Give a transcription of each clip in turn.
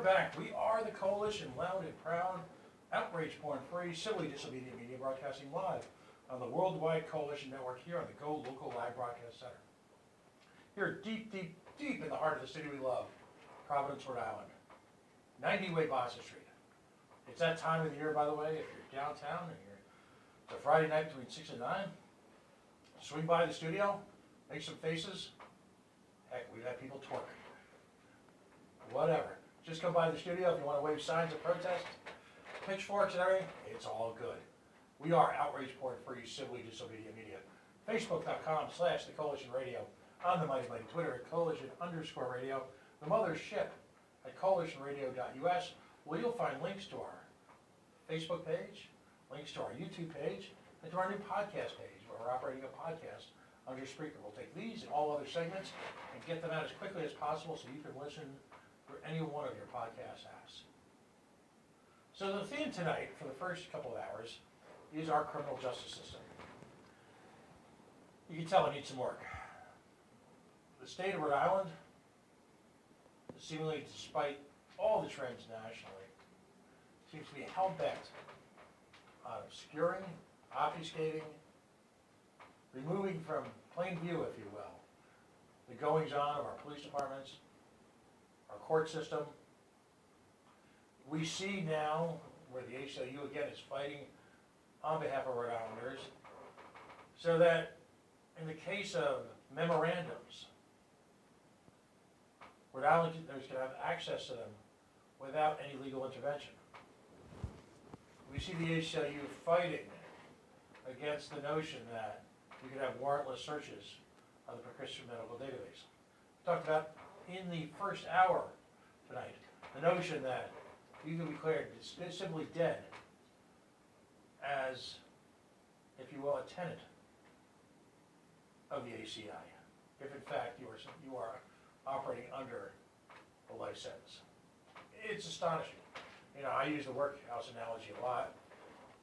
back. We are the Coalition, loud and proud, outrage porn-free, civilly disobedient media broadcasting live on the Worldwide Coalition Network here on the Go Local Live Broadcast Center. Here deep, deep, deep in the heart of the city we love, Providence, Rhode Island. 90 Weybosset Street. It's that time of the year, by the way, if you're downtown and it's a Friday night between 6 and 9, swing by the studio, make some faces. Heck, we've had people twerk. Whatever. Just come by the studio if you want to wave signs of protest, pitchforks and everything, it's all good. We are outrage porn-free, civilly disobedient media. Facebook.com/The Coalition Radio. On the mighty Twitter at Coalition_radio. The mothership at coalitionradio.us, where you'll find links to our Facebook page, links to our YouTube page, and to our new podcast page, where we're operating a podcast under Spreaker. We'll take these and all other segments and get them out as quickly as possible so you can listen through any one of your podcast apps. So the theme tonight, for the first couple of hours, is our criminal justice system. You can tell it needs some work. The state of Rhode Island, seemingly despite all the trends nationally, seems to be hell-bent on obscuring, obfuscating, removing from plain view, if you will, the goings-on of our police departments, our court system. We see now where the ACLU again is fighting on behalf of Rhode Islanders, so that in the case of memorandums, Rhode Islanders can have access to them without any legal intervention. We see the ACLU fighting against the notion that you could have warrantless searches of the prescription medical database. We talked about in the first hour tonight the notion that you can be declared simply dead as, if you will, a tenant of the ACI, if in fact you are operating under a life sentence. It's astonishing. You know, I use the workhouse analogy a lot.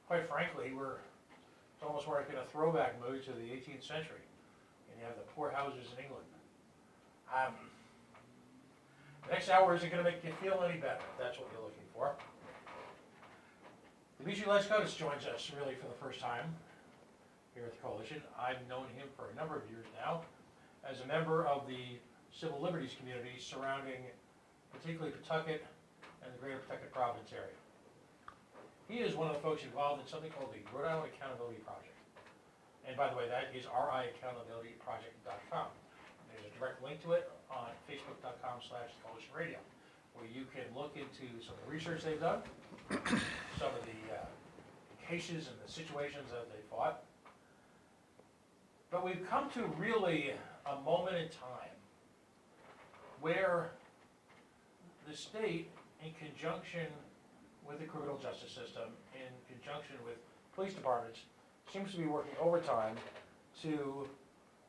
Quite frankly, it's almost like in a throwback mood to the 18th century, and you have the poor houses in England. The next hour isn't going to make you feel any better, if that's what you're looking for. Dimitri Leskotis joins us really for the first time here at the Coalition. I've known him for a number of years now as a member of the civil liberties community surrounding particularly Pawtucket and the greater Pawtucket Providence area. He is one of the folks involved in something called the Rhode Island Accountability Project. And by the way, that is riaccountabilityproject.com. There's a direct link to it on facebook.com/coalitionradio, where you can look into some of the research they've done, some of the cases and the situations that they fought. But we've come to really a moment in time where the state, in conjunction with the criminal justice system, in conjunction with police departments, seems to be working overtime to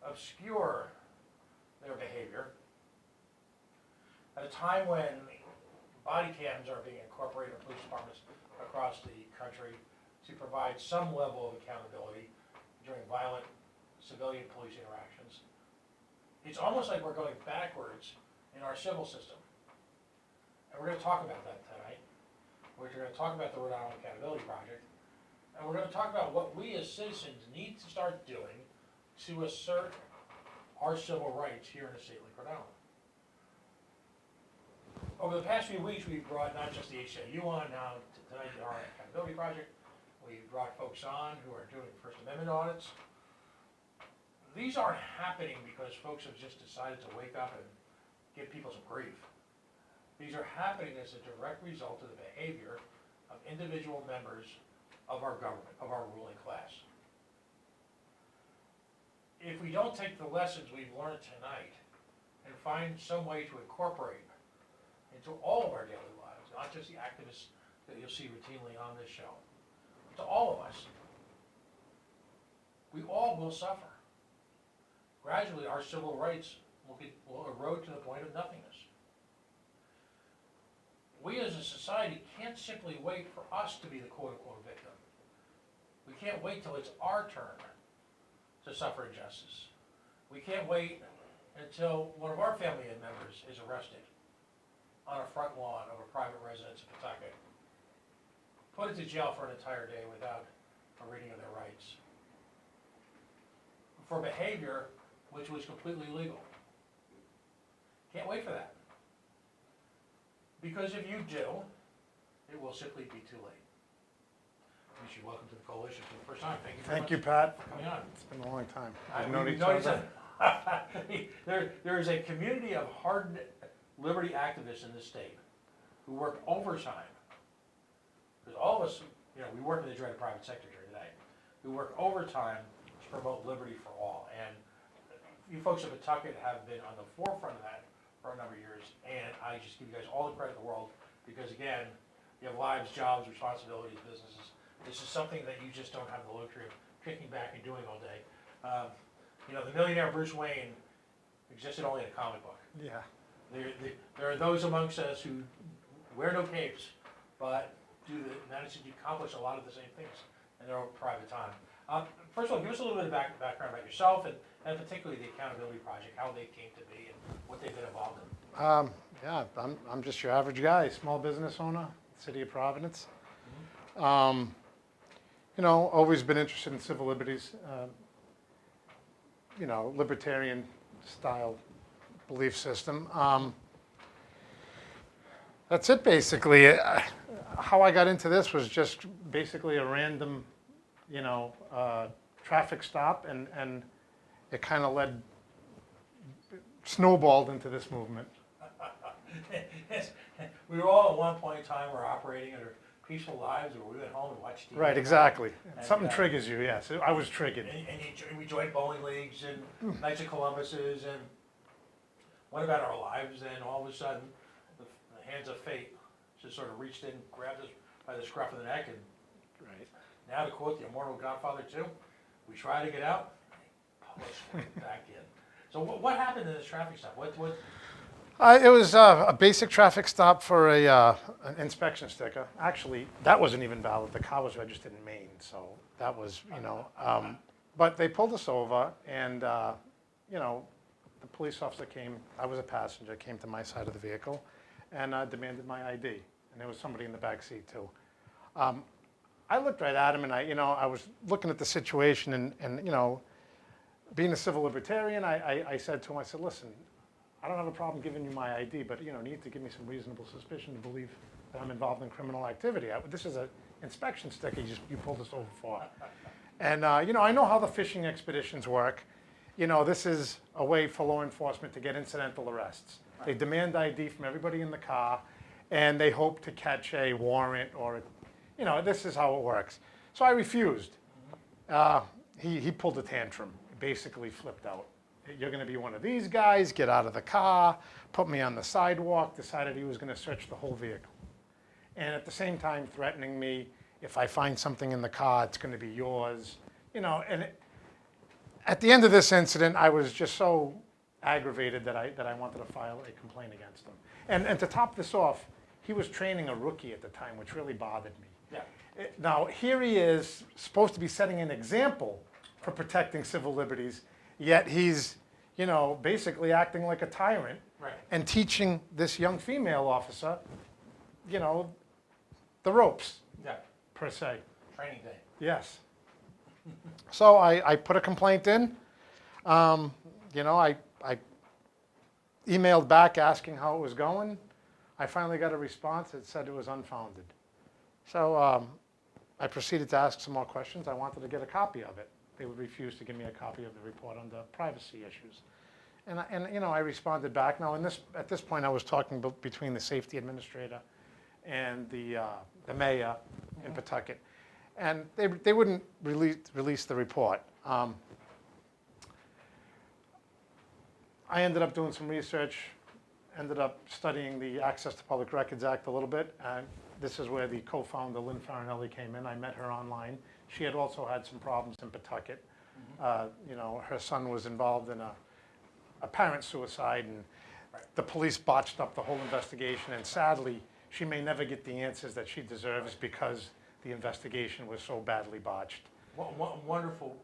obscure their behavior at a time when body cams are being incorporated in police departments across the country to provide some level of accountability during violent civilian police interactions. It's almost like we're going backwards in our civil system. And we're going to talk about that tonight. We're going to talk about the Rhode Island Accountability Project. And we're going to talk about what we as citizens need to start doing to assert our civil rights here in a state like Rhode Island. Over the past few weeks, we've brought not just the ACLU on, now tonight the Our Accountability Project. We've brought folks on who are doing First Amendment audits. These aren't happening because folks have just decided to wake up and give people some grief. These are happening as a direct result of the behavior of individual members of our government, of our ruling class. If we don't take the lessons we've learned tonight and find some way to incorporate into all of our daily lives, not just the activists that you'll see routinely on this show, but to all of us, we all will suffer. Gradually, our civil rights will erode to the point of nothingness. We as a society can't simply wait for us to be the quote-unquote victim. We can't wait till it's our turn to suffer injustice. We can't wait until one of our family members is arrested on a front lawn of a private residence in Pawtucket, put into jail for an entire day without a reading of their rights, for behavior which was completely legal. Can't wait for that. Because if you do, it will simply be too late. Michie, welcome to the coalition for the first time. Thank you very much. Thank you, Pat. for coming on. It's been a long time. We've We've known each known other. There is a community of hard liberty activists in this state who work overtime. Because all of us, we work in the dreaded private sector here today, who work overtime to promote liberty for all. And you folks at Pawtucket have been on the forefront of that for a number of years, and I just give you guys all the credit in the world, because again, you have lives, jobs, responsibilities, businesses. This is something that you just don't have the luxury of kicking back and doing all day. The millionaire Bruce Wayne existed only in a comic book. Yeah. There are those amongst us who wear no capes, but manage to accomplish a lot of the same things in their own private time. First of all, give us a little bit of background about yourself, and particularly the Accountability Project, how they came to be and what they've been involved in. Yeah, I'm just your average guy, small business owner, city of Providence. Always been interested in civil liberties, libertarian style belief system. That's it basically. How I got into this was just basically a random, traffic stop, and it kind of snowballed into this movement. We were all at one point in time were operating under peaceful lives, where we went home and watched TV. Right, exactly. And, Something triggers you, yes. I was triggered. And we joined bowling leagues and Knights of Columbuses and went about our lives, and all of a sudden, the hands of fate just sort of reached in, grabbed us by the scruff of the neck, and Right. now to quote the immortal Godfather 2, we try to get out, pull us back in. So what happened in this traffic stop? What? It was a basic traffic stop for an inspection sticker. Actually, that wasn't even valid. The car was registered in Maine, so that was, but they pulled us over, and, the police officer came, I was a passenger, came to my side of the vehicle, and demanded my ID. And there was somebody in the back seat, too. I looked right at him, and I was looking at the situation, and being a civil libertarian, I said to him, I said, listen, I don't have a problem giving you my ID, but you need to give me some reasonable suspicion to believe that I'm involved in criminal activity. This is an inspection sticker you pulled us over for. And I know how the fishing expeditions work. This is a way for law enforcement to get incidental arrests. They demand ID from everybody in the car, and they hope to catch a warrant or, this is how it works. So I refused. He pulled a tantrum, basically flipped out. You're going to be one of these guys, get out of the car, put me on the sidewalk, decided he was going to search the whole vehicle. And at the same time threatening me, if I find something in the car, it's going to be yours. At the end of this incident, I was just so aggravated that I wanted to file a complaint against him. And to top this off, he was training a rookie at the time, which really bothered me. Yeah. Now, here he is, supposed to be setting an example for protecting civil liberties, yet he's, basically acting like a tyrant. Right. And teaching this young female officer, the ropes, Yeah. per se. Training day. Yes. So I put a complaint in. I emailed back asking how it was going. I finally got a response that said it was unfounded. So I proceeded to ask some more questions. I wanted to get a copy of it. They would refuse to give me a copy of the report under privacy issues. And I responded back. Now, at this point, I was talking between the safety administrator and the mayor in Pawtucket. And they wouldn't release the report. I ended up doing some research, ended up studying the Access to Public Records Act a little bit. This is where the co-founder, Lynn Farinelli, came in. I met her online. She had also had some problems in Pawtucket. Her son was involved in a parent suicide, and the police botched up the whole investigation. And sadly, she may never get the answers that she deserves because the investigation was so badly botched. Wonderful.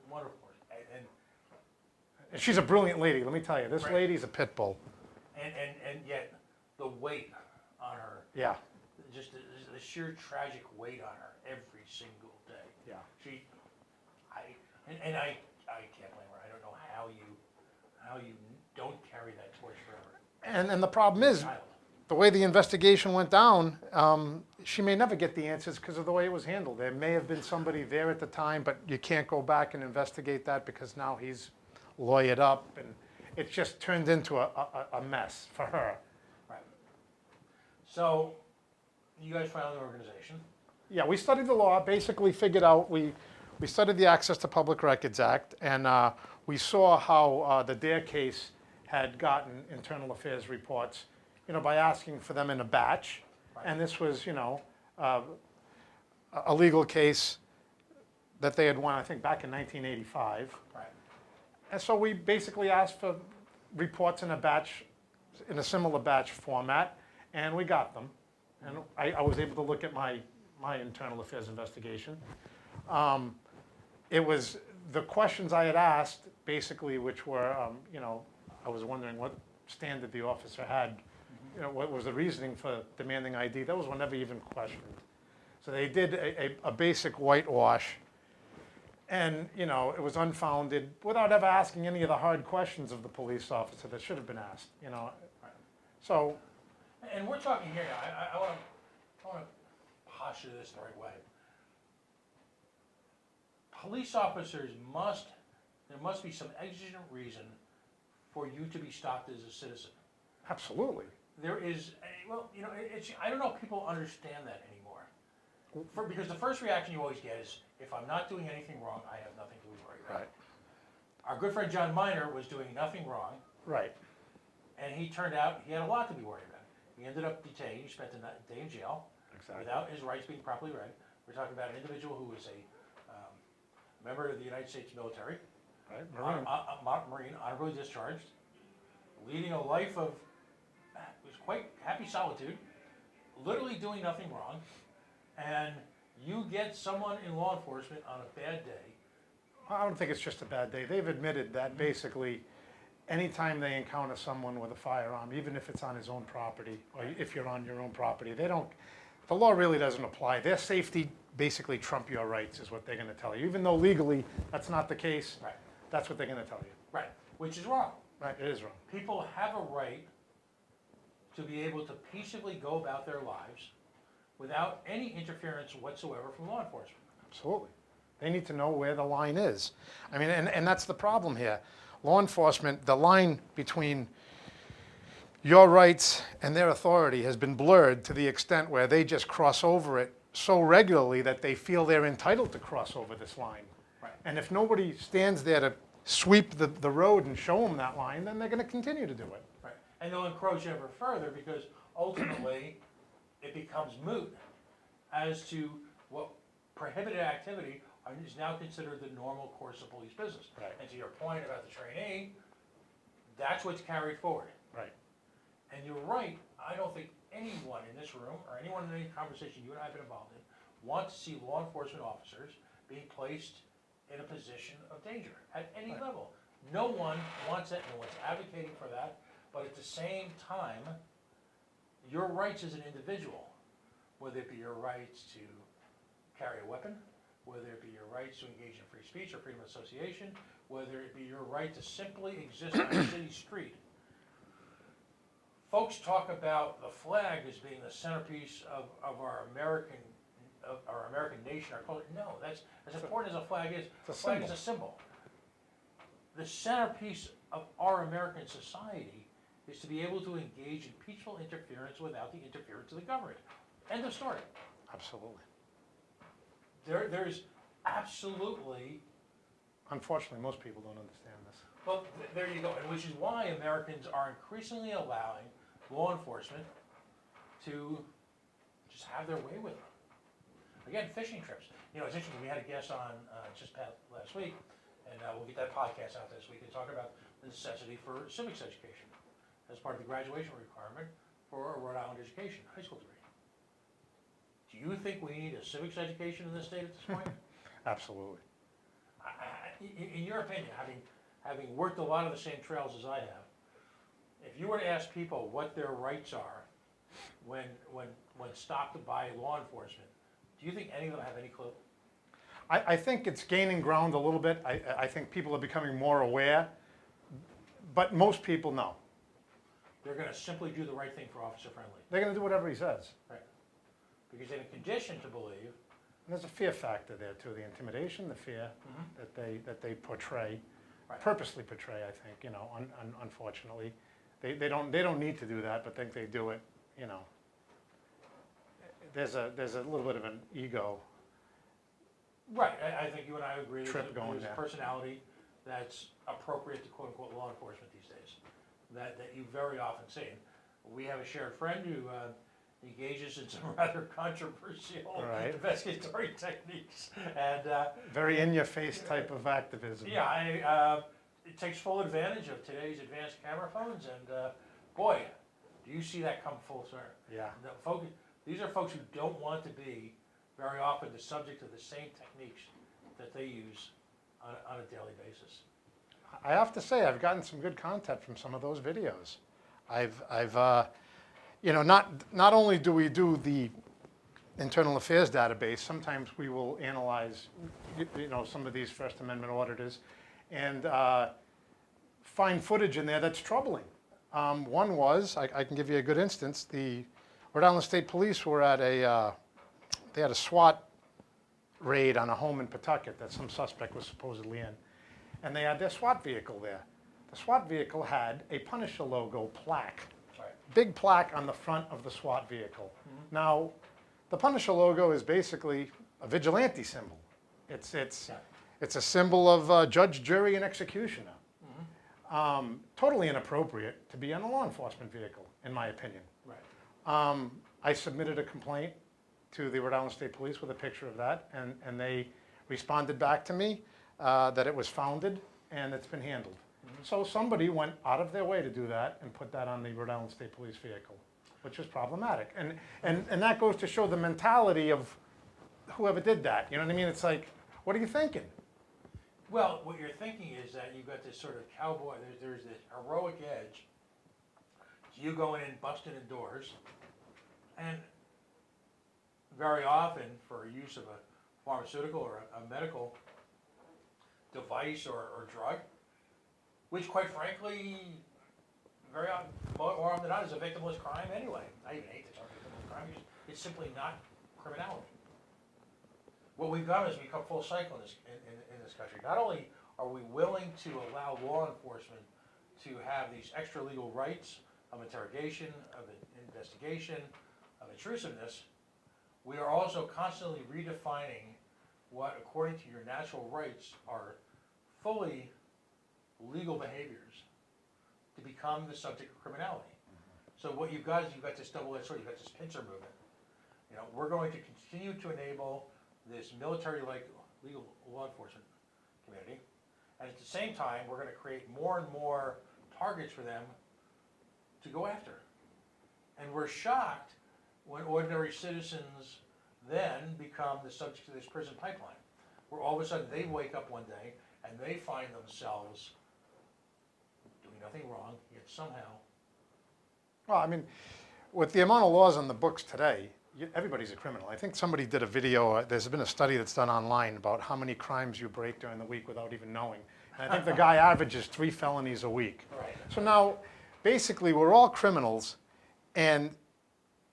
And she's a brilliant lady, let me tell you. This lady's a pit bull. And yet, the weight on her. Yeah, Just the sheer tragic weight on her every single day. yeah. She, and I can't blame her. I don't know how you don't carry that torch forever. And the problem is, Child. the way the investigation went down, she may never get the answers because of the way it was handled. There may have been somebody there at the time, but you can't go back and investigate that because now he's lawyered up, and it just turned into a mess for her. Right. So, you guys found an organization. Yeah, we studied the law, basically figured out, we studied the Access to Public Records Act, and we saw how the Dare case had gotten internal affairs reports, by asking for them in a batch. Right. And this was, a legal case that they had won, I think, back in 1985. Right. And so we basically asked for reports in a batch, in a similar batch format, and we got them. And I was able to look at my internal affairs investigation. It was the questions I had asked, basically, which were, I was wondering what standard the officer had, what was the reasoning for demanding ID. Those were never even questioned. So they did a basic whitewash, and it was unfounded without ever asking any of the hard questions of the police officer that should have been asked. So. And we're talking here now. I want to posture this the right way. Police officers there must be some exigent reason for you to be stopped as a citizen. Absolutely. There is, I don't know if people understand that anymore. Because the first reaction you always get is, if I'm not doing anything wrong, I have nothing to be worried about. Right. Our good friend John Miner was doing nothing wrong, Right. and he turned out he had a lot to be worried about. He ended up detained, he spent a day in jail Exactly. without his rights being properly read. We're talking about an individual who was a member of the United States military, Right. Marine. Marine, honorably discharged, leading a life of was quite happy solitude, literally doing nothing wrong, and you get someone in law enforcement on a bad day. I don't think it's just a bad day. They've admitted that basically anytime they encounter someone with a firearm, even if it's on his own property, or if you're on your own property, the law really doesn't apply. Their safety basically trump your rights is what they're gonna tell you. Even though legally that's not the case, Right. that's what they're gonna tell you. Right, which is wrong. Right, it is wrong. People have a right to be able to peaceably go about their lives without any interference whatsoever from law enforcement. Absolutely. They need to know where the line is. I mean, and that's the problem here. Law enforcement, the line between your rights and their authority has been blurred to the extent where they just cross over it so regularly that they feel they're entitled to cross over this line. Right. And if nobody stands there to sweep the road and show them that line, then they're going to continue to do it. Right, and they'll encroach ever further because ultimately it becomes moot as to what prohibited activity is now considered the normal course of police business. Right. And to your point about the trainee, that's what's carried forward. Right. And you're right, I don't think anyone in this room or anyone in any conversation you and I have been involved in want to see law enforcement officers being placed in a position of danger at any Right. level. No one wants that, no one's advocating for that, but at the same time, your rights as an individual, whether it be your rights to carry a weapon, whether it be your rights to engage in free speech or freedom of association, whether it be your right to simply exist on a city street. Folks talk about the flag as being the centerpiece of our American nation, our culture. No, that's as important as a flag is. a A flag symbol. is a symbol. The centerpiece of our American society is to be able to engage in peaceful interference without the interference of the government. End of story. Absolutely. There's absolutely, Unfortunately, most people don't understand this. well, there you go, and which is why Americans are increasingly allowing law enforcement to just have their way with them. Again, fishing trips. It's interesting, we had a guest on just last week, and we'll get that podcast out this week and talk about the necessity for civics education as part of the graduation requirement for a Rhode Island education, high school degree. Do you think we need a civics education in this state at this point? Absolutely. In your opinion, having worked a lot of the same trails as I have, if you were to ask people what their rights are when stopped by law enforcement, do you think any of them have any clue? I think it's gaining ground a little bit. I think people are becoming more aware, but most people know. They're gonna simply do the right thing for Officer Friendly. They're gonna do whatever he says. Right. Because they're conditioned to believe. And there's a fear factor there too, the intimidation, the fear that they portray, Right. purposely portray, I think, you know, unfortunately. They don't need to do that, but think they do it, you know. There's a little bit of an ego. Right, I think you and I agree. Trip going there's there. a personality that's appropriate to quote-unquote law enforcement these days, that you very often see. We have a shared friend who engages in some rather controversial Right. investigatory techniques, and Very in-your-face type of activism. yeah, it takes full advantage of today's advanced camera phones, and boy, do you see that come full circle. Yeah. These are folks who don't want to be very often the subject of the same techniques that they use on a daily basis. I have to say, I've gotten some good content from some of those videos. I've you know, not only do we do the internal affairs database, sometimes we will analyze, you know, some of these First Amendment auditors and find footage in there that's troubling. One was, I can give you a good instance, the Rhode Island State Police were at they had a SWAT raid on a home in Pawtucket that some suspect was supposedly in. And they had their SWAT vehicle there. The SWAT vehicle had a Punisher logo plaque, Right. big plaque on the front of the SWAT vehicle. Now, the Punisher logo is basically a vigilante symbol. It's a symbol of judge, jury, and executioner. Totally inappropriate to be on a law enforcement vehicle, in my opinion. Right. I submitted a complaint to the Rhode Island State Police with a picture of that, and they responded back to me that it was founded and it's been handled. So somebody went out of their way to do that and put that on the Rhode Island State Police vehicle, which is problematic. And that goes to show the mentality of whoever did that. You know what I mean? It's like, what are you thinking? Well, what you're thinking is that you've got this sort of cowboy, there's this heroic edge. So you going in, busting in doors, and very often for use of a pharmaceutical or a medical device or drug, which quite frankly, very often, more often than not, is a victimless crime anyway. I even hate the term victimless crime, because it's simply not criminality. What we've done is become full cycle in this country. Not only are we willing to allow law enforcement to have these extra legal rights of interrogation, of investigation, of intrusiveness, we are also constantly redefining what, according to your natural rights, are fully legal behaviors to become the subject of criminality. So what you've got is you've got this double-edged sword, you've got this pincer movement. You know, we're going to continue to enable this military-like legal law enforcement community, and at the same time, we're gonna create more and more targets for them to go after. And we're shocked when ordinary citizens then become the subject of this prison pipeline, where all of a sudden they wake up one day and they find themselves doing nothing wrong, yet somehow. Well, I mean, with the amount of laws on the books today, everybody's a criminal. I think somebody did a video, there's been a study that's done online about how many crimes you break during the week without even knowing. And I think the guy averages 3 felonies a week. Right. So now, basically, we're all criminals, and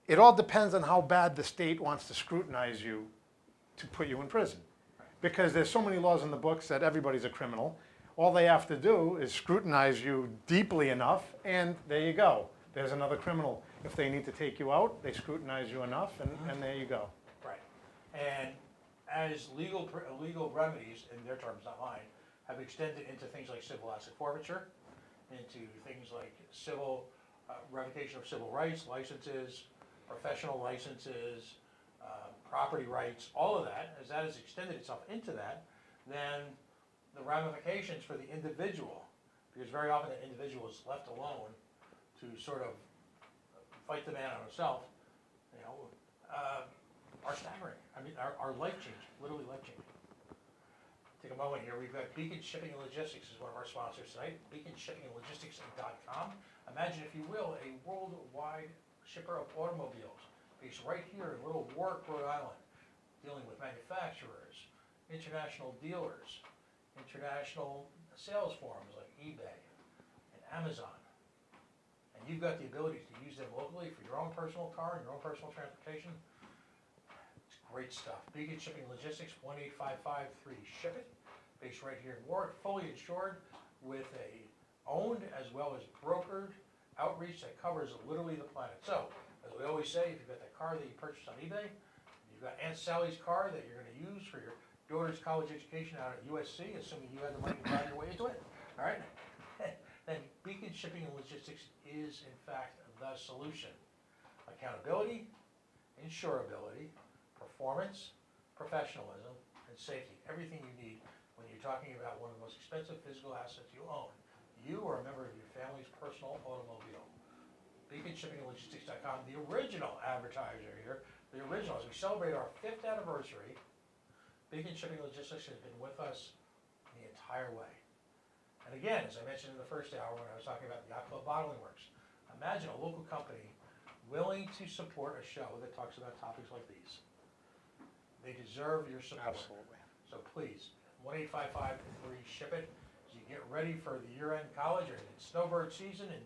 it all depends on how bad the state wants to scrutinize you to put you in prison. Because there's so many laws in the books that everybody's a criminal. All they have to do is scrutinize you deeply enough, and there you go. There's another criminal. If they need to take you out, they scrutinize you enough, and there you go. Right. And as legal remedies, in their terms, not mine, have extended into things like civil asset forfeiture, into things like civil revocation of civil rights, licenses, professional licenses, property rights, all of that, as that has extended itself into that, then the ramifications for the individual, because very often the individual is left alone to sort of fight the man on himself, you know, are staggering. I mean, are life-changing, literally life-changing. Take a moment here. We've got Beacon Shipping and Logistics is one of our sponsors tonight. BeaconShippingandLogistics.com. Imagine, if you will, a worldwide shipper of automobiles, based right here in Little Warwick, Rhode Island, dealing with manufacturers, international dealers, international sales forums like eBay and Amazon. And you've got the ability to use them locally for your own personal car and your own personal transportation. It's great stuff. Beacon Shipping Logistics, 1-855-3-SHIP-IT, based right here in Warwick, fully insured with a owned as well as brokered outreach that covers literally the planet. So, as we always say, if you've got that car that you purchased on eBay, you've got Aunt Sally's car that you're gonna use for your daughter's college education out at USC, assuming you had the money to buy your way into it, all right? Then Beacon Shipping and Logistics is in fact the solution. Accountability, insurability, performance, professionalism, and safety. Everything you need when you're talking about one of the most expensive physical assets you own. You are a member of your family's personal automobile. BeaconShippingAndLogistics.com, the original advertiser here, the original, as we celebrate our 5th anniversary, Beacon Shipping Logistics has been with us the entire way. And again, as I mentioned in the first hour when I was talking about the Yacht Club Bottling Works, imagine a local company willing to support a show that talks about topics like these. They deserve your support. Absolutely. So please, 1-855-3-SHIP-IT. As you get ready for the year-end college or it's snowbird season and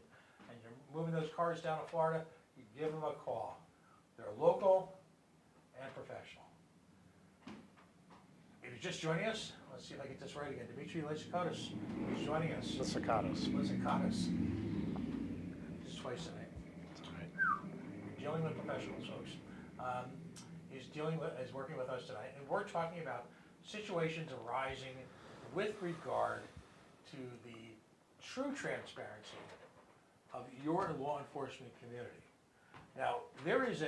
you're moving those cars down to Florida, you give them a call. They're local and professional. If you're just joining us, let's see if I get this right again. Dimitri Lysicotis is joining us. Lysicotis. Lysicotis. Just twice the name. That's all right. We're dealing with professionals, folks. Is working with us tonight, and we're talking about situations arising with regard to the true transparency of your law enforcement community. Now, there is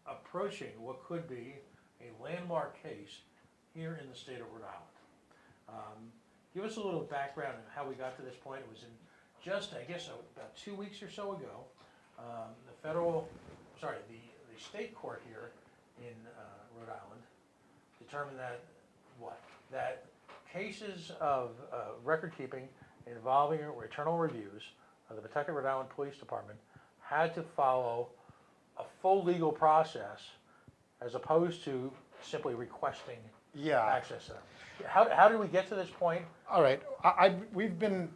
approaching what could be a landmark case here in the state of Rhode Island. Give us a little background on how we got to this point. It was in just, I guess, about 2 weeks or so ago, the state court here in Rhode Island determined that cases of record keeping involving internal reviews of the Pawtucket, Rhode Island Police Department had to follow a full legal process as opposed to simply requesting access to them. How did we get to this point? All right, we've been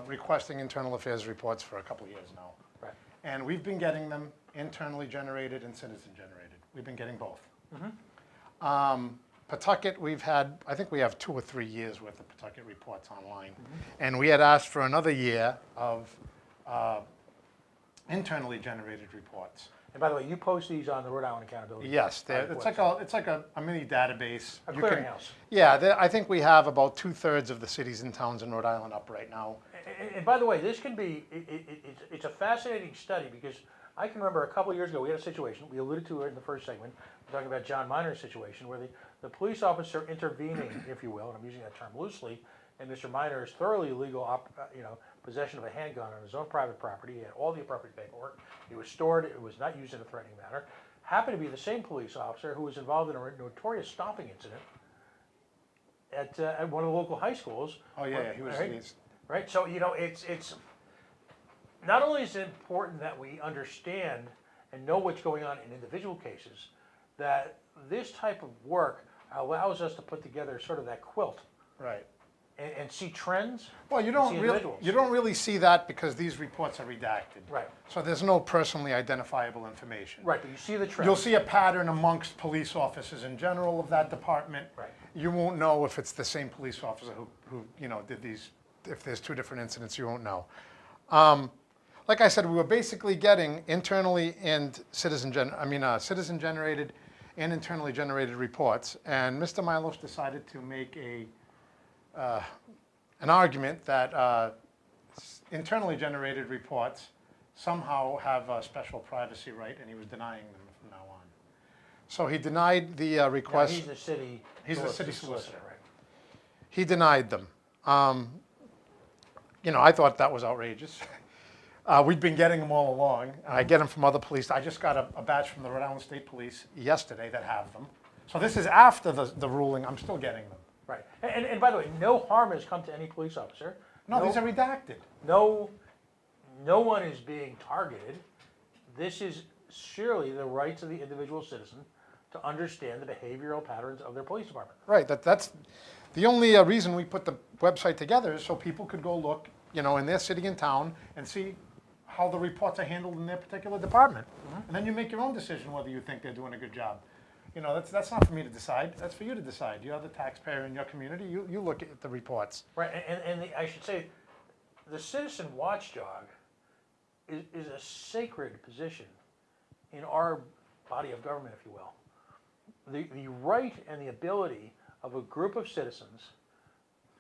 requesting internal affairs reports for a couple of years now. Right. And we've been getting them internally generated and citizen generated. We've been getting both. Pawtucket, I think we have 2 or 3 years worth of Pawtucket reports online. And we had asked for another year of internally generated reports. And by the way, you post these on the Rhode Island Accountability. Yes, it's like a mini database. A clearinghouse. I think we have about 2/3 of the cities and towns in Rhode Island up right now. And by the way, this can be, it's a fascinating study because I can remember a couple of years ago, we had a situation, we alluded to it in the first segment, we're talking about John Minor's situation, where the police officer intervening, if you will, and I'm using that term loosely, in Mr. Minor's thoroughly illegal possession of a handgun on his own private property. He had all the appropriate paperwork. It was stored. It was not used in a threatening manner. Happened to be the same police officer who was involved in a notorious stomping incident at one of the local high schools. Oh yeah, he was. Right. So it's not only is it important that we understand and know what's going on in individual cases, that this type of work allows us to put together sort of that quilt. Right. And see trends. Well, you don't really see that because these reports are redacted. Right. So there's no personally identifiable information. Right, but you see the trends. You'll see a pattern amongst police officers in general of that department. Right. You won't know if it's the same police officer who did these. If there's 2 different incidents, you won't know. Like I said, we were basically getting internally and citizen generated and internally generated reports, and Mr. Milos decided to make an argument that internally generated reports somehow have a special privacy right, and he was denying them from now on. So he denied the request. Now, he's the city. He's the city solicitor. Right. He denied them. I thought that was outrageous. We've been getting them all along. I get them from other police. I just got a batch from the Rhode Island State Police yesterday that have them. So this is after the ruling. I'm still getting them. Right. And by the way, no harm has come to any police officer. No, these are redacted. No one is being targeted. this is surely the rights of the individual citizen to understand the behavioral patterns of their police department. Right, that's the only reason we put the website together is so people could go look, you know, in their city and town and see how the reports are handled in their particular department. And then you make your own decision whether you think they're doing a good job. You know, that's not for me to decide, that's for you to decide. You're the taxpayer in your community, you look at the reports. Right, I should say, the citizen watchdog is a sacred position in our body of government, if you will. The right and the ability of a group of citizens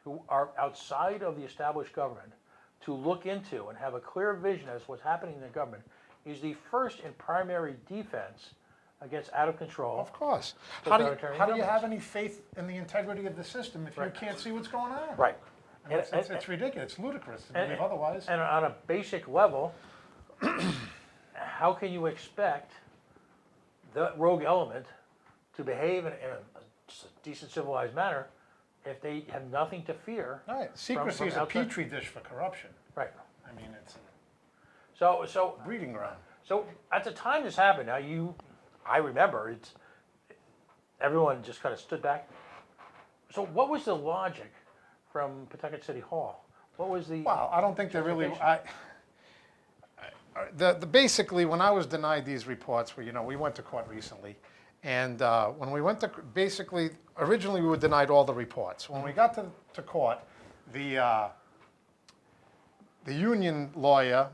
who are outside of the established government to look into and have a clear vision as to what's happening in the government is the first and primary defense against out of control. Of course. How do you Totalitarian have any faith in the integrity of the system if you Right. can't see what's going on? Right. I mean, it's ridiculous, it's ludicrous to believe otherwise. And on a basic level, how can you expect the rogue element to behave in a decent, civilized manner if they have nothing to fear? All right, secrecy is a outside. petri dish for corruption. Right. I mean, it's So a breeding ground. So at the time this happened, I remember everyone just kind of stood back. So what was the logic from Pawtucket City Hall? What was the? Well, I don't think they really, basically, when I was denied these reports, we went to court recently, and when we went to, basically, originally we were denied all the reports. When we got to court, the union lawyer,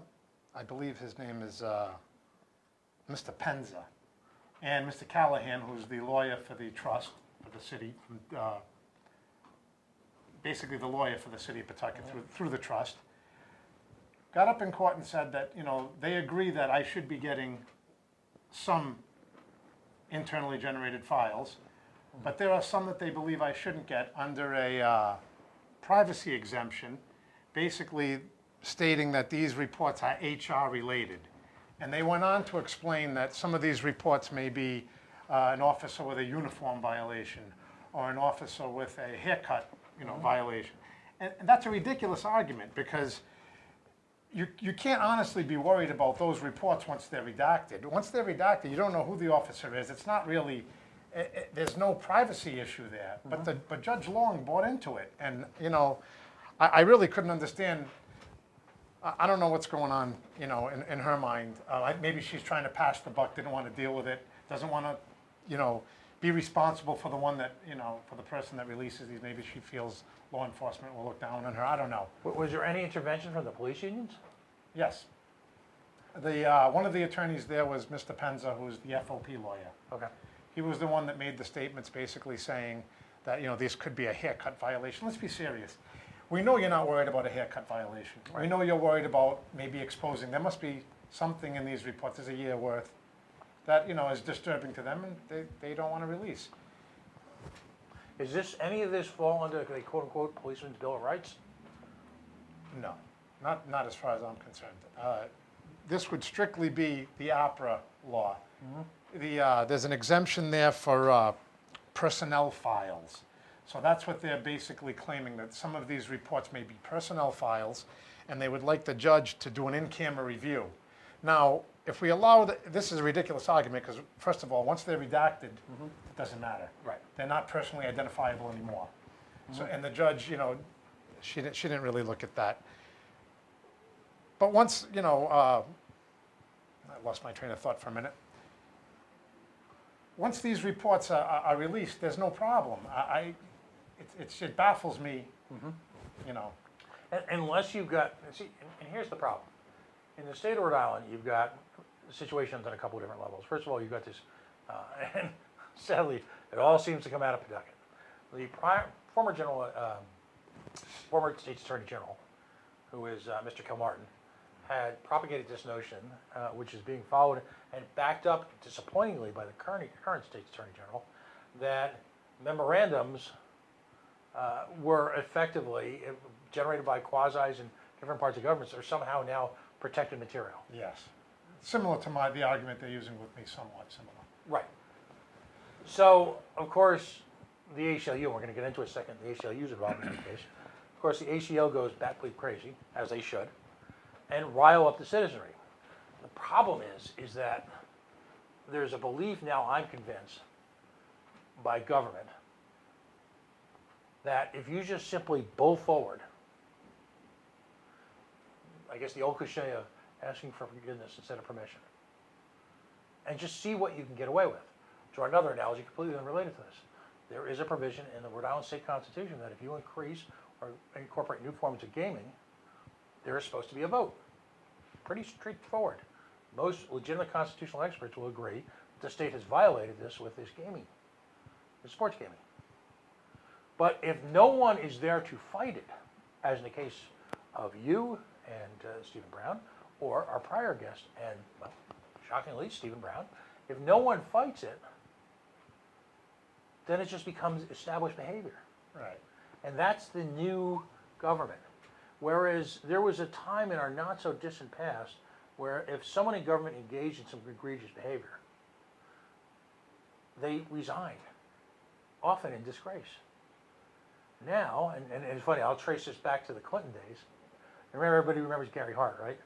I believe his name is Mr. Penza, and Mr. Callahan, who's the lawyer for the trust for the city, basically the lawyer for the city of Pawtucket through the trust, got up in court and said that, they agree that I should be getting some internally generated files, but there are some that they believe I shouldn't get under a privacy exemption, basically stating that these reports are HR related. And they went on to explain that some of these reports may be an officer with a uniform violation or an officer with a haircut, violation. And that's a ridiculous argument because you can't honestly be worried about those reports once they're redacted. Once they're redacted, you don't know who the officer is. It's not really, there's no privacy issue there. But Judge Long bought into it. And, I really couldn't understand. I don't know what's going on, in her mind. Maybe she's trying to pass the buck, didn't want to deal with it, doesn't want to, be responsible for the one that, for the person that releases these. Maybe she feels law enforcement will look down on her. I don't know. Was there any intervention from the police unions? Yes. One of the attorneys there was Mr. Penza, who's the FOP lawyer. Okay. He was the one that made the statements basically saying that, this could be a haircut violation. Let's be serious. We know you're not worried about a haircut violation. Right. We know you're worried about maybe exposing. There must be something in these reports, there's a year worth, that, is disturbing to them and they don't want to release. Is any of this fall under the quote-unquote policeman's Bill of Rights? No, not as far as I'm concerned. This would strictly be the APRA law. There's an exemption there for personnel files. So that's what they're basically claiming, that some of these reports may be personnel files, and they would like the judge to do an in-camera review. Now, if we allow, this is a ridiculous argument, because first of all, once they're redacted, it doesn't matter. Right. They're not personally identifiable anymore. So, and the judge, she didn't really look at that. But once, I lost my train of thought for a minute. Once these reports are released, there's no problem. It baffles me, Unless you've got, see, and here's the problem. In the state of Rhode Island, you've got situations on a couple of different levels. First of all, you've got this, and sadly, it all seems to come out of Pawtucket. The former State's Attorney General, who is Mr. Kilmartin, had propagated this notion, which is being followed and backed up disappointingly by the current State's Attorney General, that memorandums were effectively generated by quasis in different parts of governments are somehow now protected material. Yes. Similar to the argument they're using with me, somewhat similar. Right. So, of course, the ACLU, and we're going to get into it in a second, the ACLU's involved in this case. Of course, the ACL goes batshit crazy, as they should, and rile up the citizenry. problem is that there's a belief now, I'm convinced, by government, that if you just simply bull forward, I guess the old cliche of asking for forgiveness instead of permission, and just see what you can get away with. Draw another analogy completely unrelated to this. There is a provision in the Rhode Island State Constitution that if you increase or incorporate new forms of gaming, there is supposed to be a vote. Pretty straightforward. Most legitimate constitutional experts will agree that the state has violated this with this gaming, the sports gaming. But if no one is there to fight it, as in the case of you and Stephen Brown, or our prior guest and, well, shockingly, Stephen Brown, if no one fights it, then it just becomes established behavior. Right. And that's the new government. Whereas there was a time in our not so distant past where if someone in government engaged in some egregious behavior, they resigned, often in disgrace. Now, and it's funny, I'll trace this back to the Clinton days. Remember, everybody remembers Gary Hart, right?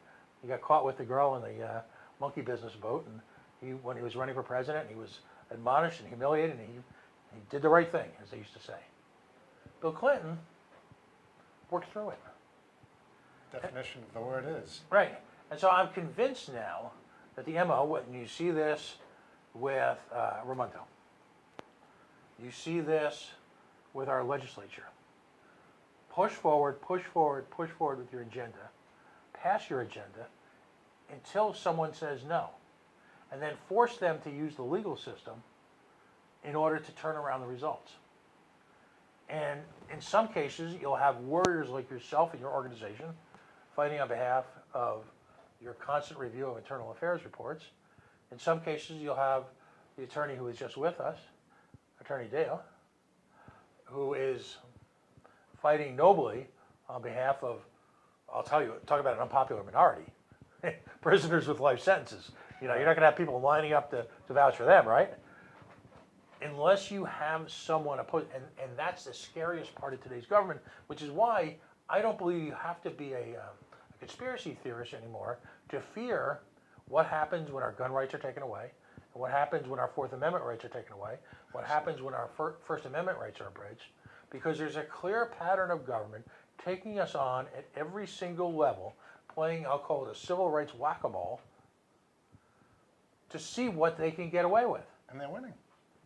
He got caught with the girl in the monkey business boat, and when he was running for president, he was admonished and humiliated, and he did the right thing, as they used to say. Bill Clinton worked through it. Definition of the word is. Right. And so I'm convinced now that the MO, when you see this with Raimondo, you see this with our legislature, push forward, push forward, push forward with your agenda, pass your agenda until someone says no, and then force them to use the legal system in order to turn around the results. And in some cases, you'll have warriors like yourself and your organization fighting on behalf of your constant review of internal affairs reports. In some cases, you'll have the attorney who is just with us, Attorney Dale, who is fighting nobly on behalf of, I'll tell you, talk about an unpopular minority, prisoners with life sentences. You know, you're not going to have people lining up to vouch for them, right? Unless you have someone opposed, and that's the scariest part of today's government, which is why I don't believe you have to be a conspiracy theorist anymore to fear what happens when our gun rights are taken away, and what happens when our Fourth Amendment rights are taken away, what happens when our First Amendment rights are abridged, because there's a clear pattern of government taking us on at every single level, playing, I'll call it a civil rights whack-a-mole, to see what they can get away with. And they're winning.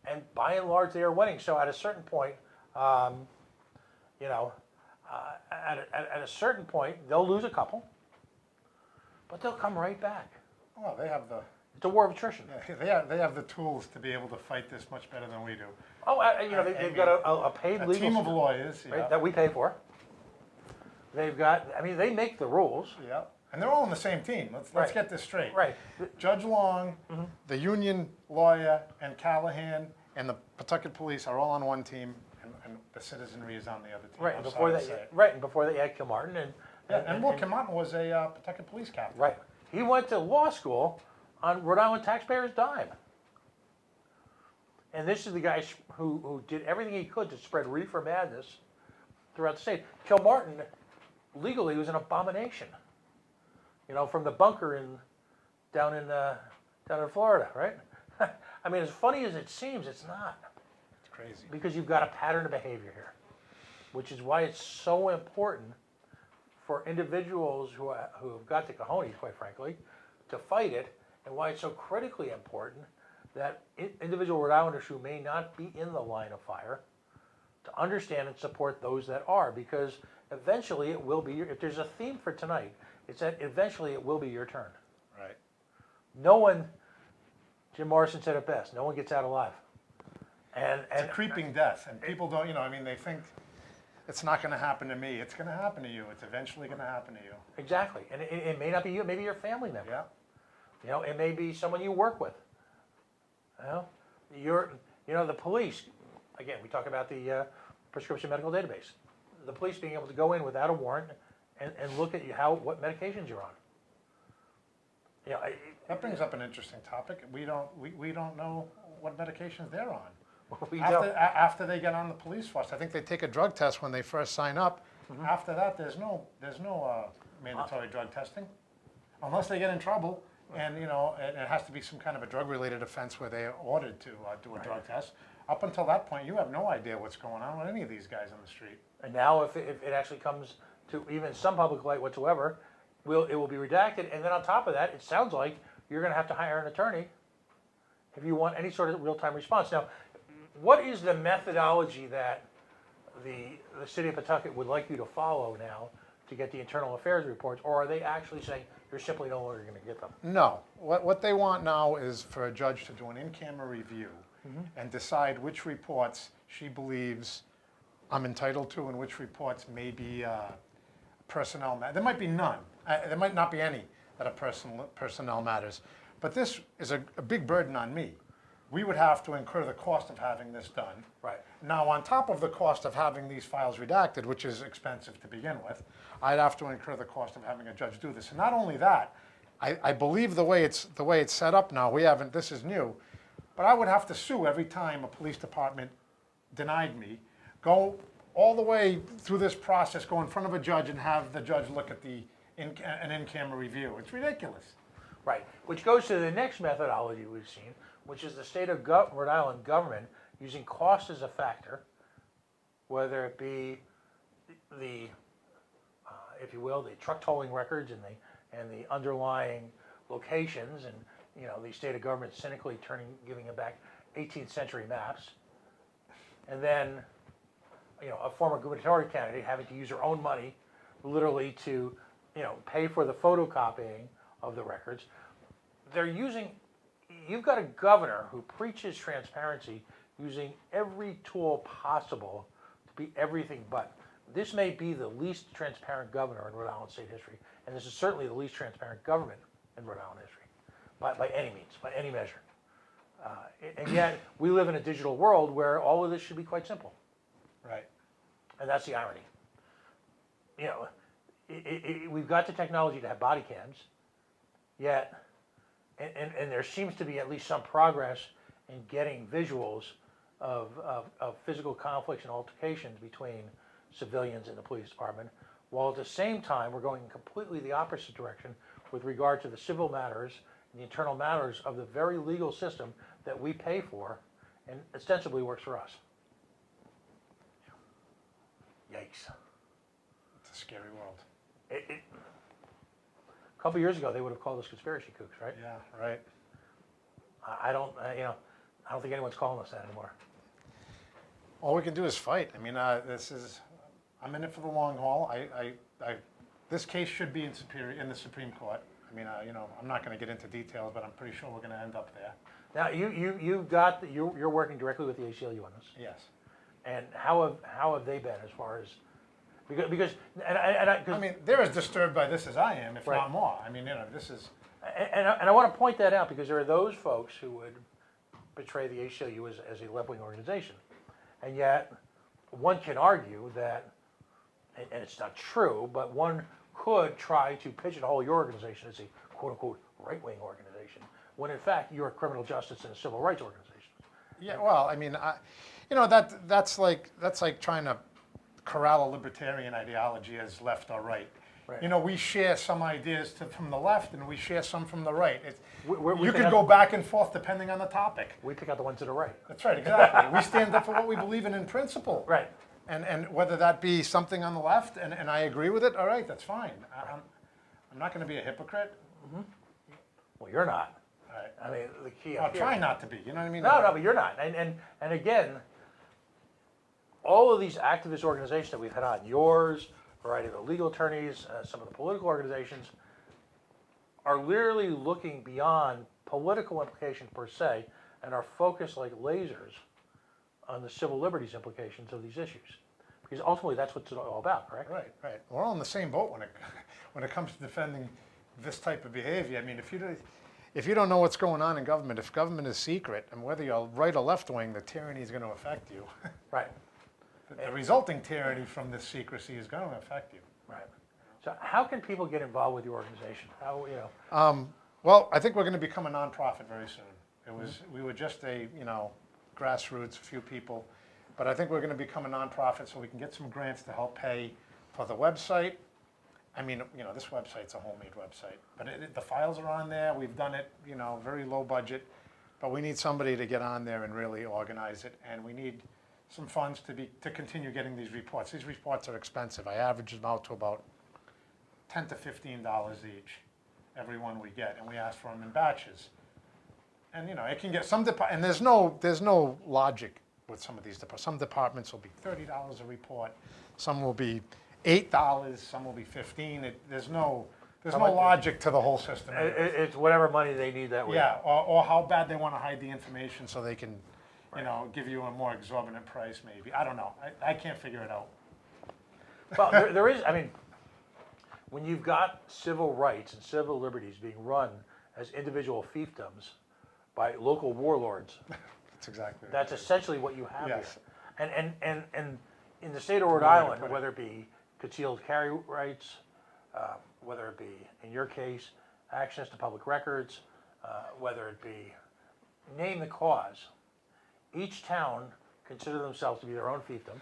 And by and large, they are winning. So at a certain point, you know, at a certain point, they'll lose a couple, but they'll come right back. Well, they have the It's a war of attrition. they have the tools to be able to fight this much better than we do. Oh, you know, they've got a paid A legal team of system, lawyers, right, yeah, that we pay for. They've got, I mean, they make the rules. yeah, and they're all on the same team. Let's Right. get this straight. Right. Judge Long, the union lawyer, and Callahan, and the Pawtucket Police are all on one team, and the citizenry is on the other team. Right, I'm and before sorry to they, say it. right, and before they had Kilmartin And Will Martin was a Pawtucket Police captain. right. He went to law school on Rhode Island taxpayers' dime. And this is the guy who did everything he could to spread reefer madness throughout the state. Kilmartin, legally, was an abomination. You know, from the bunker down in Florida, right? I mean, as funny as it seems, it's not. It's crazy. Because you've got a pattern of behavior here, which is why it's so important for individuals who have got the cojones, quite frankly, to fight it, and why it's so critically important that individual Rhode Islanders who may not be in the line of fire to understand and support those that are, because eventually it will be if there's a theme for tonight, it's that eventually it will be your turn. Right. No one, Jim Morrison said it best, no one gets out alive. It's a creeping death, and people don't, you know, I mean, they think it's not going to happen to me. It's going to happen to you. It's eventually going to happen to you. Exactly, and it may not be you, it may be your family member. Yeah. You know, it may be someone you work with. You know, the police, again, we talk about the prescription medical database. The police being able to go in without a warrant and look at what medications you're on. You know, That brings up an interesting topic. We don't know what medications they're on. we After, don't. after they get on the police force, I think they take a drug test when they first sign up. After that, there's no mandatory drug testing, unless they get in trouble And, you know, it has to be some kind of a drug-related offense where they are ordered to do a drug test. Up until that point, you have no idea what's going on with any of these guys on the street. And now if it actually comes to even some public light whatsoever, it will be redacted. And then on top of that, it sounds like you're gonna have to hire an attorney if you want any sort of real-time response. Now, what is the methodology that the city of Pawtucket would like you to follow now to get the internal affairs reports? Or are they actually saying you're simply no longer gonna get them? No, what they want now is for a judge to do an in-camera review and decide which reports she believes I'm entitled to and which reports may be personnel matters. There might be none. There might not be any that are personnel matters. But this is a big burden on me. We would have to incur the cost of having this done. Right. Now, on top of the cost of having these files redacted, which is expensive to begin with, I'd have to incur the cost of having a judge do this. And not only that, I believe the way it's set up now, this is new, but I would have to sue every time a police department denied me, go all the way through this process, go in front of a judge and have the judge look at an in-camera review. It's ridiculous. Right, which goes to the next methodology we've seen, which is the state of Rhode Island government using cost as a factor, whether it be the, if you will, the truck tolling records and the underlying locations, and you know the state of government cynically giving it back 18th century maps, and then you know a former gubernatorial candidate having to use her own money, literally to pay for the photocopying of the records. You've got a governor who preaches transparency using every tool possible to be everything but. This may be the least transparent governor in Rhode Island state history, and this is certainly the least transparent government in Rhode Island history, by any means, by any measure. And yet, we live in a digital world where all of this should be quite simple. Right. And that's the irony. You know, we've got the technology to have body cams, yet, and there seems to be at least some progress in getting visuals of physical conflicts and altercations between civilians and the police department, while at the same time we're going in completely the opposite direction with regard to the civil matters and the internal matters of the very legal system that we pay for and ostensibly works for us. Yikes. It's a scary world. A couple years ago, they would have called us conspiracy kooks, right? Yeah, right. I don't think anyone's calling us that anymore. All we can do is fight. I mean, I'm in it for the long haul. This case should be in the Supreme Court. I mean, I'm not going to get into details, but I'm pretty sure we're going to end up there. Now, you're working directly with the ACLU on this. Yes. And how have they been as far as because I mean, they're as disturbed by this as I am, if Right. not more. I mean, this is. and I want to point that out because there are those folks who would portray the ACLU as a left-wing organization, and yet one can argue that, and it's not true, but one could try to pigeonhole your organization as a quote-unquote right-wing organization, when in fact you're a criminal justice and a civil rights organization. Yeah, well, I mean, that's like trying to corral a libertarian ideology as left or right. Right. We share some ideas from the left, and we share some from the right. We You pick could out- go back and forth depending on the topic. We pick out the ones that are right. That's right, exactly. We stand up for what we believe in principle. Right. And whether that be something on the left, and I agree with it, all right, that's fine. I'm not going to be a hypocrite. Well, you're not. All right. I mean, the key. I'll up try here- not to be, you know what I mean? No, but you're not. And again, all of these activist organizations that we've had on, yours, variety of the legal attorneys, some of the political organizations, are literally looking beyond political implications per se, and are focused like lasers on the civil liberties implications of these issues. Because ultimately, that's what it's all about, correct? Right. We're all in the same boat when it comes to defending this type of behavior. I mean, if you don't know what's going on in government, if government is secret, and whether you're right or left wing, the tyranny is going to affect you. Right. The resulting tyranny from this secrecy is going to affect you. Right. So how can people get involved with your organization? How, Well, I think we're going to become a nonprofit very soon. We were just a grassroots, a few people, but I think we're going to become a nonprofit so we can get some grants to help pay for the website I mean, this website's a homemade website, but the files are on there, we've done it, very low budget, but we need somebody to get on there and really organize it, and we need some funds to continue getting these reports. These reports are expensive. I average them out to about $10 to $15 each, every one we get, and we ask for them in batches. And, it can get and there's no logic with some of these departments. Some departments will be $30 a report, some will be $8, some will be $15. There's no logic to the whole system. It's whatever money they need that week. Yeah, or how bad they want to hide the information so they can, give you a more exorbitant price maybe. I don't know. I can't figure it out. Well, there is, when you've got civil rights and civil liberties being run as individual fiefdoms by local warlords, That's exactly right. that's essentially what you have Yes. here. And in the state of Rhode Good way to Island, put it. whether it be concealed carry rights, whether it be, in your case, access to public records, whether it be, name the cause, each town consider themselves to be their own fiefdom,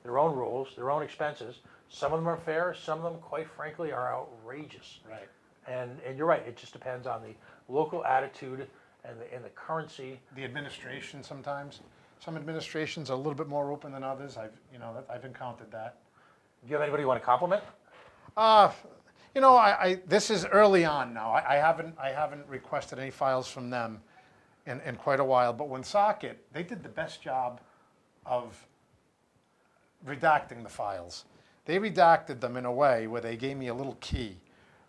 their own rules, their own expenses. Some of them are fair, some of them, quite frankly, are outrageous. Right. And you're right, it just depends on the local attitude and the currency. The administration sometimes. Some administrations are a little bit more open than others. I've encountered that. Do you have anybody you want to compliment? This is early on now. I haven't requested any files from them in quite a while. But when Socket, they did the best job of redacting the files. They redacted them in a way where they gave me a little key.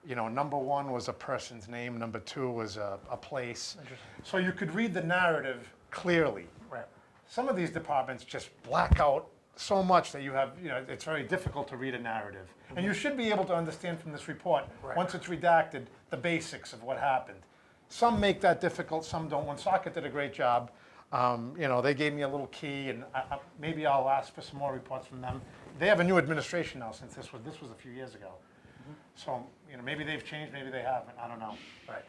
Number 1 was a person's name. Number 2 was a place. So you could read the narrative clearly. Right. Some of these departments just black out so much that it's very difficult to read a narrative. And you should be able to understand from this report, Right. once it's redacted, the basics of what happened. Some make that difficult, some don't. When Socket did a great job, they gave me a little key, and maybe I'll ask for some more reports from them. They have a new administration now, since this was a few years ago. So, maybe they've changed, maybe they haven't, I don't know. Right.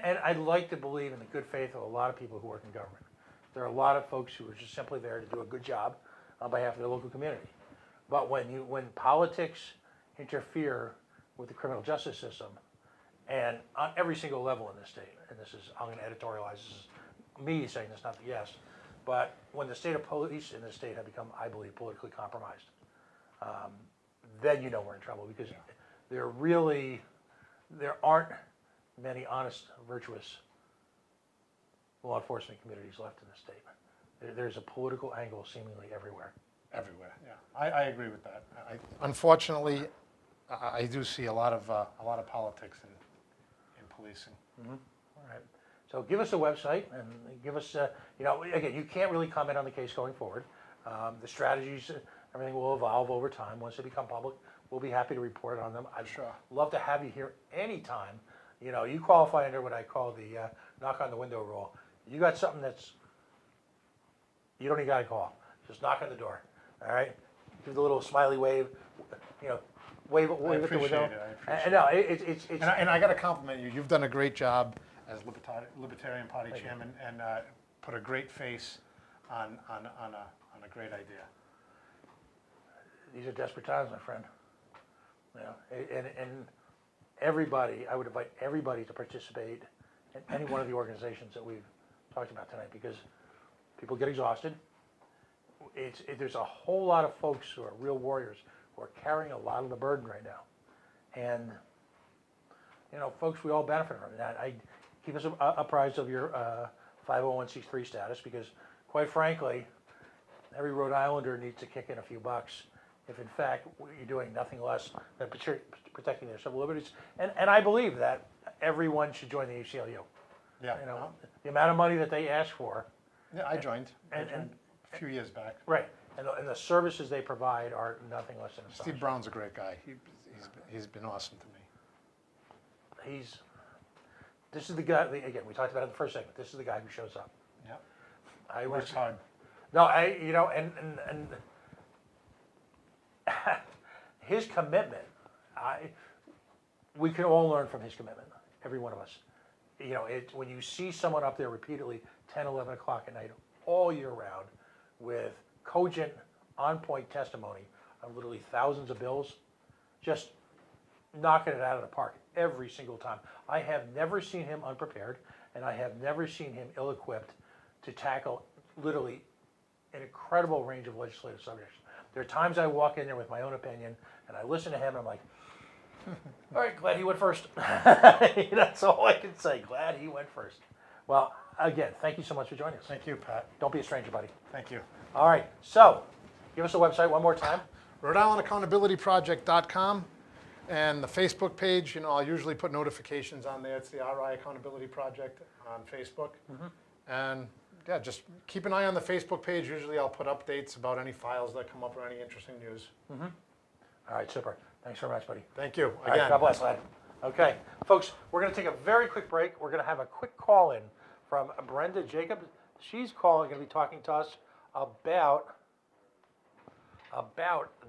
And I'd like to believe in the good faith of a lot of people who work in government. There are a lot of folks who are just simply there to do a good job on behalf of their local community. But when politics interfere with the criminal justice system, and on every single level in this state, and I'm going to editorialize, this is me saying this, not the yes, but when the state of police in this state have become, I believe, politically compromised, then we're in trouble, because there aren't many honest, virtuous law enforcement communities left in the state. There's a political angle seemingly everywhere. Everywhere, yeah. I agree with that. Unfortunately, I do see a lot of politics in policing. All right. So give us a website and give us, again, you can't really comment on the case going forward. The strategies, everything will evolve over time. Once they become public, we'll be happy to report on them. I'd Sure. love to have you here anytime. You qualify under what I call the knock on the window rule. You got something you don't even got to call. Just knock on the door. All right? Give the little smiley wave, wave at the window. I appreciate it. No, it's And I got to compliment you. You've done a great job as Libertarian Party chairman, and put a great face on a great idea. These are desperate times, my friend. And everybody, I would invite everybody to participate in any one of the organizations that we've talked about tonight, because people get exhausted. There's a whole lot of folks who are real warriors who are carrying a lot of the burden right now. And, folks, we all benefit from that. I keep us apprised of your 501c3 status, because, quite frankly, every Rhode Islander needs to kick in a few bucks if, in fact, you're doing nothing less than protecting their civil liberties. And I believe that everyone should join the ACLU. Yeah. The amount of money that they ask for. Yeah, I joined. And- A few years back. Right. And the services they provide are nothing less than astonishing. Steve Brown's a great guy. He's been awesome to me. This is the guy, again, we talked about it in the first segment, this is the guy who shows up. Yeah. Works hard. No, and his commitment, we can all learn from his commitment, every one of us. When you see someone up there repeatedly, 10, 11 o'clock at night, all year round, with cogent, on-point testimony on literally thousands of bills, just knocking it out of the park every single time. I have never seen him unprepared, and I have never seen him ill-equipped to tackle literally an incredible range of legislative subjects. There are times I walk in there with my own opinion, and I listen to him, and I'm like, all right, glad he went first. That's all I can say, glad he went first. Well, again, thank you so much for joining us. Thank you, Pat. Don't be a stranger, buddy. Thank you. All right, so give us a website one more time. Rhode-IslandAccountabilityProject.com, and the Facebook page. I'll usually put notifications on there. It's the RI Accountability Project on Facebook. And yeah, just keep an eye on the Facebook page. Usually I'll put updates about any files that come up or any interesting news. All right, super. Thanks very much, buddy. Thank you. All right, God bless, lad. Okay, folks, we're going to take a very quick break. We're going to have a quick call in from Brenda Jacobs. She's going to be talking to us about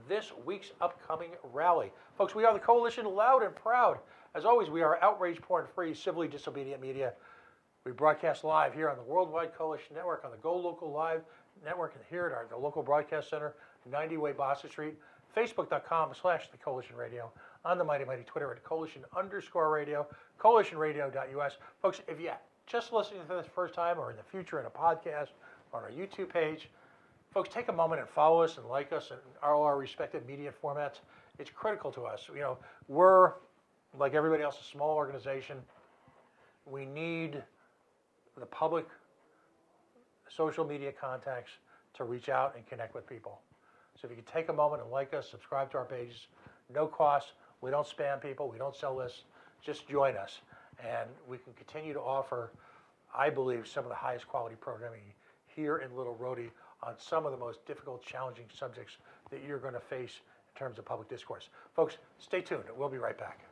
this week's upcoming rally. Folks, we are the Coalition Loud and Proud. As always, we are outrage porn-free, civilly disobedient media. We broadcast live here on the Worldwide Coalition Network, on the Go Local Live Network, and here at the local broadcast center, 90 Way Boston Street, Facebook.com/The Coalition Radio, on the mighty Twitter at Coalition_radio, CoalitionRadio.us. Folks, if you just listening to this first time or in the future in a podcast or on our YouTube page, folks, take a moment and follow us and like us in all our respective media formats. It's critical to us. We're, like everybody else, a small organization. We need the public social media contacts to reach out and connect with people. So if you could take a moment and like us, subscribe to our pages, no cost. We don't spam people. We don't sell lists. Just join us. And we can continue to offer, I believe, some of the highest quality programming here in Little Rhodey on some of the most difficult, challenging subjects that you're going to face in terms of public discourse. Folks, stay tuned. We'll be right back.